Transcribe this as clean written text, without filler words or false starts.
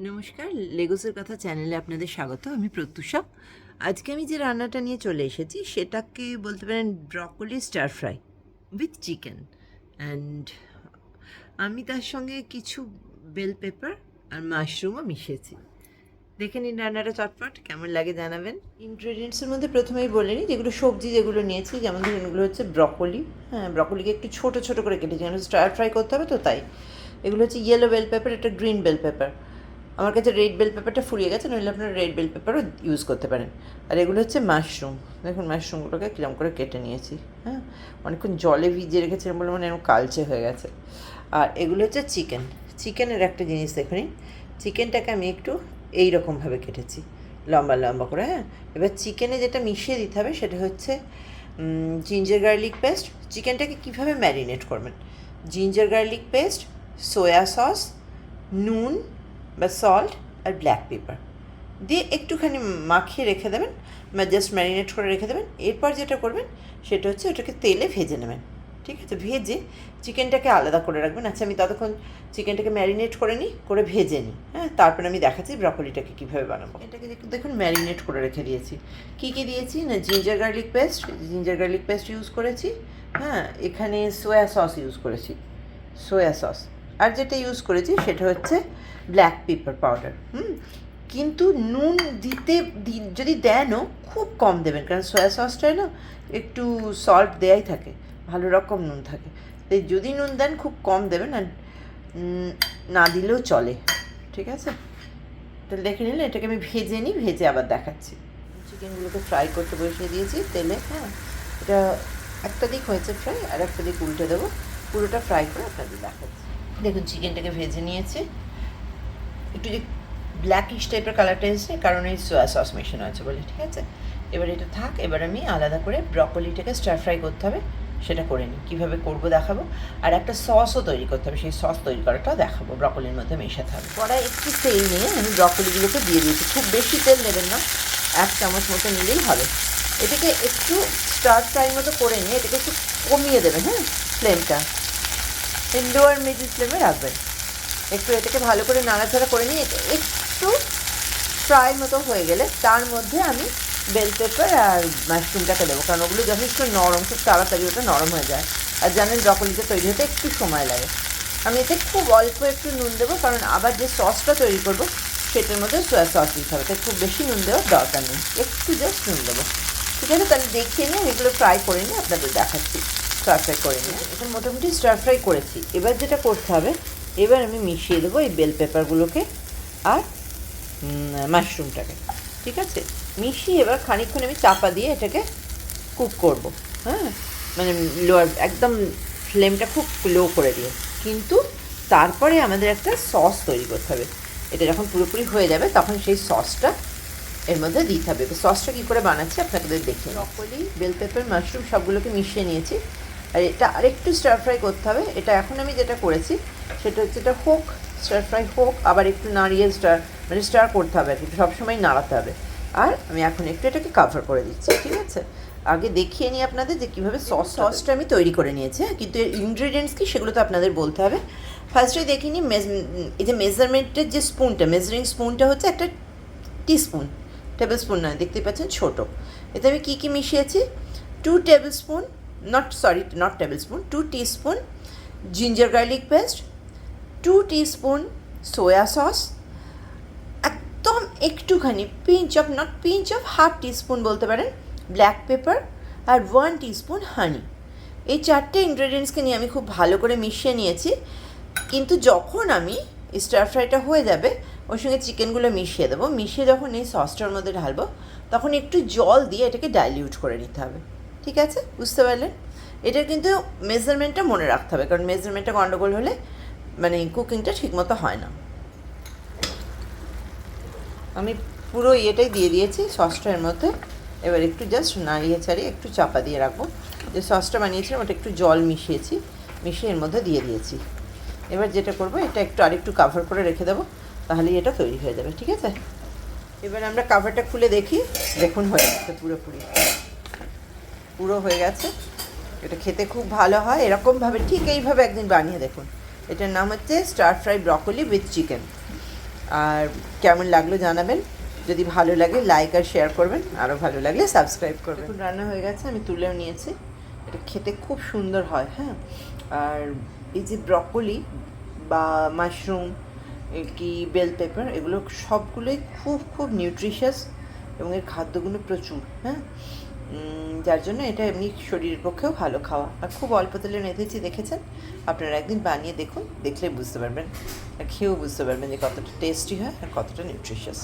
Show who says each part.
Speaker 1: নমস্কার, লেগোসের কথা চ্যানেলে আপনাদের স্বাগত। আমি প্রত্যুষা। আজকে আমি যে রান্নাটা নিয়ে চলে এসেছি সেটাকে বলতে পারেন broccoli star fry with chicken. And আমি তার সঙ্গে কিছু বেল পেপার আর মাশরুমও মিশিয়েছি। দেখে নিন রান্নাটা চটপট, কেমন লাগে জানাবেন। ইনগ্রেডিয়েন্টসের মধ্যে প্রথমেই বলে নিই যেগুলো সবজি যেগুলো নিয়েছি, যেমন ধরুন এগুলো হচ্ছে ব্রকোলি। হ্যাঁ, ব্রকোলিকে একটু ছোটো ছোটো করে কেটেছি, কারণ স্টার ফ্রাই করতে হবে তো তাই। এগুলো হচ্ছে ইয়েলো বেল পেপার, এটা গ্রিন বেল পেপার। আমার কাছে রেড বেল পেপারটা ফুরিয়ে গেছে, নইলে আপনারা রেড বেল পেপারও ইউজ করতে পারেন। আর এগুলো হচ্ছে মাশরুম। দেখুন মাশরুমগুলোকে কীরকম করে কেটে নিয়েছি। হ্যাঁ, অনেকক্ষণ জলে ভিজিয়ে রেখেছিলাম বলে মানে এরকম কালচে হয়ে গেছে। আর এগুলো হচ্ছে চিকেন। চিকেনের একটা জিনিস দেখুন, চিকেনটাকে আমি একটু এইরকমভাবে কেটেছি, লম্বা লম্বা করে। হ্যাঁ, এবার চিকেনে যেটা মিশিয়ে দিতে হবে সেটা হচ্ছে জিঞ্জার গার্লিক পেস্ট। চিকেনটাকে কীভাবে ম্যারিনেট করবেন: ginger garlic paste, soya sauce, নুন বা সল্ট আর ব্ল্যাক পেপার দিয়ে একটুখানি মাখিয়ে রেখে দেবেন, বা জাস্ট ম্যারিনেট করে রেখে দেবেন। এরপর যেটা করবেন সেটা হচ্ছে ওটাকে তেলে ভেজে নেবেন। ঠিক আছে, ভেজে চিকেনটাকে আলাদা করে রাখবেন। আচ্ছা, আমি ততক্ষণ চিকেনটাকে ম্যারিনেট করে নিই, করে ভেজে নিই। হ্যাঁ, তারপরে আমি দেখাচ্ছি ব্রকোলিটাকে কীভাবে বানাবো। এটাকে দেখুন ম্যারিনেট করে রেখে দিয়েছি। কী কী দিয়েছি না, জিঞ্জার গার্লিক পেস্ট ইউজ করেছি। হ্যাঁ, এখানে সোয়া সস ইউজ করেছি, সোয়া সস। আর যেটা ইউজ করেছি সেটা হচ্ছে ব্ল্যাক পেপার পাউডার। কিন্তু নুন যদি দেনও খুব কম দেবেন, কারণ সয়া সসটায় না একটু সল্ট দেয়াই থাকে, ভালো রকম নুন থাকে। তাই যদি নুন দেন খুব কম দেবেন, আর না দিলেও চলে। ঠিক আছে, তাহলে দেখে নিলে এটাকে আমি ভেজে নিই, ভেজে আবার দেখাচ্ছি। চিকেনগুলোকে ফ্রাই করতে বসিয়ে দিয়েছি তেলে। হ্যাঁ, এটা একটা দিক হয়েছে ফ্রাই, আর একটা দিক উল্টে দেবো, পুরোটা ফ্রাই করে আপনাদের দেখাচ্ছি। দেখুন চিকেনটাকে ভেজে নিয়েছি, একটু যে ব্ল্যাকিশ টাইপের কালারটা এসেছে, কারণ এই সোয়া সস মেশানো আছে বলে। ঠিক আছে, এবার এটা থাক। এবার আমি আলাদা করে ব্রকোলিটাকে স্টার ফ্রাই করতে হবে, সেটা করে নিই। কীভাবে করবো দেখাবো। আর একটা সসও তৈরি করতে হবে, সেই সস তৈরি করাটাও দেখাবো, ব্রকোলির মধ্যে মেশাতে হবে। কড়াই একটু তেল নিয়ে আমি ব্রকোলিগুলোকে দিয়ে দিয়েছি। খুব বেশি তেল নেবেন না, 1 চামচ মতো নিলেই হবে। এটাকে একটু স্টার ফ্রাই মতো করে নিয়ে এটাকে একটু কমিয়ে দেবেন। হ্যাঁ, ফ্লেমটা লো আর মিডিল ফ্লেমে রাখবেন। একটু এটাকে ভালো করে নাড়াচাড়া করে নিয়ে একটু ফ্রাই মতো হয়ে গেলে তার মধ্যে আমি বেল পেপার আর মাশরুমটাকে দেবো, কারণ ওগুলো যথেষ্ট নরম, খুব তাড়াতাড়ি ওটা নরম হয়ে যায়। আর জানেন ব্রকোলিটা তৈরি হতে একটু সময় লাগে। আমি এতে খুব অল্প একটু নুন দেবো, কারণ আবার যে সসটা তৈরি করবো সেটার মধ্যে সোয়া সস দিতে হবে, তাই খুব বেশি নুন দেওয়ার দরকার নেই, একটু জাস্ট নুন দেবো। ঠিক আছে, তাহলে দেখিয়ে নিয়ে এগুলো ফ্রাই করে নিয়ে আপনাদের দেখাচ্ছি। স্টার ফ্রাই করে নিয়ে এখন মোটামুটি স্টার ফ্রাই করেছি। এবার যেটা করতে হবে, এবার আমি মিশিয়ে দেবো এই বেল পেপারগুলোকে আর মাশরুমটাকে। ঠিক আছে, মিশিয়ে এবার খানিকক্ষণ আমি চাপা দিয়ে এটাকে কুক করব। হ্যাঁ, মানে একদম ফ্লেমটা খুব লো করে দিয়ে। কিন্তু তারপরে আমাদের একটা সস তৈরি করতে হবে। এটা যখন পুরোপুরি হয়ে যাবে তখন সেই সসটা এর মধ্যে দিতে হবে। সসটা কী করে বানাচ্ছি আপনাদের দেখে। ব্রকোলি, বেল পেপার, মাশরুম সবগুলোকে মিশিয়ে নিয়েছি। আর এটা আরেকটু স্টার ফ্রাই করতে হবে। এটা এখন আমি যেটা করেছি সেটা হচ্ছে, এটা হোক স্টার ফ্রাই হোক, আবার একটু নাড়িয়ে স্টার করতে হবে, একটু সবসময় নাড়াতে হবে। আর আমি এখন একটু এটাকে কাভার করে দিচ্ছি। ঠিক আছে, আগে দেখিয়ে নিই আপনাদের যে কীভাবে সসটা আমি তৈরি করে নিয়েছি। কিন্তু এর ইনগ্রিডিয়েন্টস কী সেগুলো তো আপনাদের বলতে হবে। ফার্স্টে দেখিয়ে নিই, এই যে মেজারমেন্টের যে স্পুনটা, মেজারিং স্পুনটা হচ্ছে একটা টিস্পুন, টেবিল স্পুন নয়, দেখতে পাচ্ছেন ছোটো। এতে আমি কী কী মিশিয়েছি: 2 tablespoon, not tablespoon, 2 teaspoon ginger garlic paste, 2 teaspoon soya sauce, একদম একটুখানি পিঞ্চ অফ হাফ টিস্পুন বলতে পারেন ব্ল্যাক পেপার, আর 1 teaspoon হানি। এই 4টে ইনগ্রেডিয়েন্টসকে নিয়ে আমি খুব ভালো করে মিশিয়ে নিয়েছি। কিন্তু যখন আমি স্টার ফ্রাইটা হয়ে যাবে ওর সঙ্গে চিকেনগুলো মিশিয়ে দেবো, মিশিয়ে যখন এই সসটার মধ্যে ঢালবো তখন একটু জল দিয়ে এটাকে ডাইলিউট করে নিতে হবে। ঠিক আছে, বুঝতে পারলেন? এটার কিন্তু মেজারমেন্টটা মনে রাখতে হবে, কারণ মেজারমেন্টটা গন্ডগোল হলে মানে কুকিংটা ঠিকমতো হয় না। আমি পুরো ইয়েটাই দিয়ে দিয়েছি সসটার মধ্যে। এবার একটু জাস্ট নাড়িয়ে ছাড়িয়ে একটু চাপা দিয়ে রাখবো। যে সসটা বানিয়েছিলাম ওটা একটু জল মিশিয়েছি, মিশিয়ে এর মধ্যে দিয়ে দিয়েছি। এবার যেটা করবো, এটা আরেকটু কাভার করে রেখে দেবো, তাহলেই এটা তৈরি হয়ে যাবে। ঠিক আছে, এবার আমরা কাভারটা খুলে দেখি। দেখুন হয়ে গেছে, পুরো হয়ে গেছে। এটা খেতে খুব ভালো হয়, এরকমভাবে ঠিক এইভাবে একদিন বানিয়ে দেখুন। এটার নাম হচ্ছে stir fry broccoli with chicken. আর কেমন লাগলো জানাবেন, যদি ভালো লাগে লাইক আর শেয়ার করবেন, আরও ভালো লাগলে সাবস্ক্রাইব করবেন। এখন রান্না হয়ে গেছে, আমি তুলেও নিয়েছি। এটা খেতে খুব সুন্দর হয়, হ্যাঁ। আর এই যে ব্রকলি বা মাশরুম কি বেল পেপার, এগুলো সবগুলোই খুব খুব নিউট্রিশাস এবং এর খাদ্যগুলো প্রচুর, হ্যাঁ। যার জন্য এটা এমনি শরীরের পক্ষেও ভালো খাওয়া, আর খুব অল্প তেলে রেঁধেছি, দেখেছেন। আপনারা একদিন বানিয়ে দেখুন, দেখলে বুঝতে পারবেন আর খেয়েও বুঝতে পারবেন যে কতটা টেস্টি হয় আর কতটা নিউট্রিশাস।